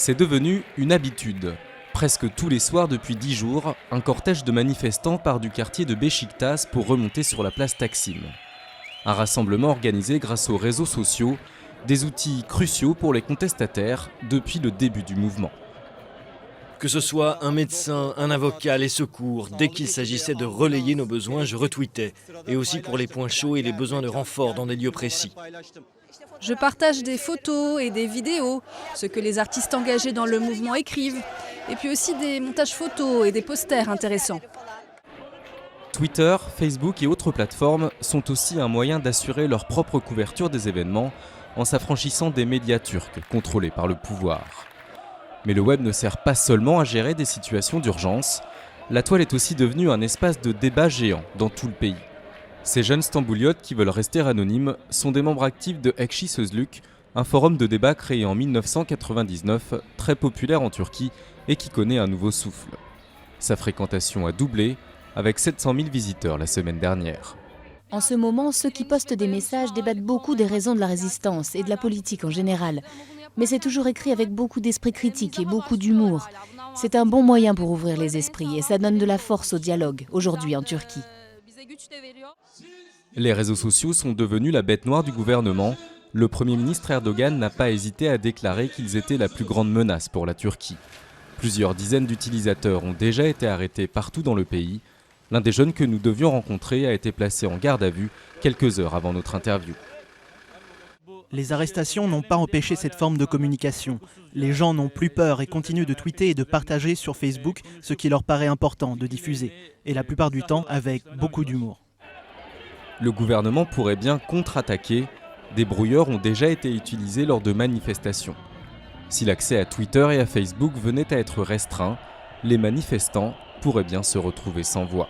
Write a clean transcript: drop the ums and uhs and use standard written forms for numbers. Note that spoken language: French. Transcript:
C'est devenu une habitude. Presque tous les soirs depuis 10 jours, un cortège de manifestants part du quartier de Beşiktaş pour remonter sur la place Taksim. Un rassemblement organisé grâce aux réseaux sociaux, des outils cruciaux pour les contestataires depuis le début du mouvement. Que ce soit un médecin, un avocat, les secours, dès qu'il s'agissait de relayer nos besoins, je retweetais. Et aussi pour les points chauds et les besoins de renfort dans des lieux précis. Je partage des photos et des vidéos, ce que les artistes engagés dans le mouvement écrivent, et puis aussi des montages photos et des posters intéressants. Twitter, Facebook et autres plateformes sont aussi un moyen d'assurer leur propre couverture des événements en s'affranchissant des médias turcs contrôlés par le pouvoir. Mais le web ne sert pas seulement à gérer des situations d'urgence, la toile est aussi devenue un espace de débat géant dans tout le pays. Ces jeunes stambouliotes qui veulent rester anonymes sont des membres actifs de Ekşi Sözlük, un forum de débat créé en 1999, très populaire en Turquie et qui connaît un nouveau souffle. Sa fréquentation a doublé, avec 700 000 visiteurs la semaine dernière. En ce moment, ceux qui postent des messages débattent beaucoup des raisons de la résistance et de la politique en général. Mais c'est toujours écrit avec beaucoup d'esprit critique et beaucoup d'humour. C'est un bon moyen pour ouvrir les esprits et ça donne de la force au dialogue, aujourd'hui en Turquie. Les réseaux sociaux sont devenus la bête noire du gouvernement. Le Premier ministre Erdogan n'a pas hésité à déclarer qu'ils étaient la plus grande menace pour la Turquie. Plusieurs dizaines d'utilisateurs ont déjà été arrêtés partout dans le pays. L'un des jeunes que nous devions rencontrer a été placé en garde à vue quelques heures avant notre interview. Les arrestations n'ont pas empêché cette forme de communication. Les gens n'ont plus peur et continuent de tweeter et de partager sur Facebook ce qui leur paraît important de diffuser, et la plupart du temps avec beaucoup d'humour. Le gouvernement pourrait bien contre-attaquer. Des brouilleurs ont déjà été utilisés lors de manifestations. Si l'accès à Twitter et à Facebook venait à être restreint, les manifestants pourraient bien se retrouver sans voix.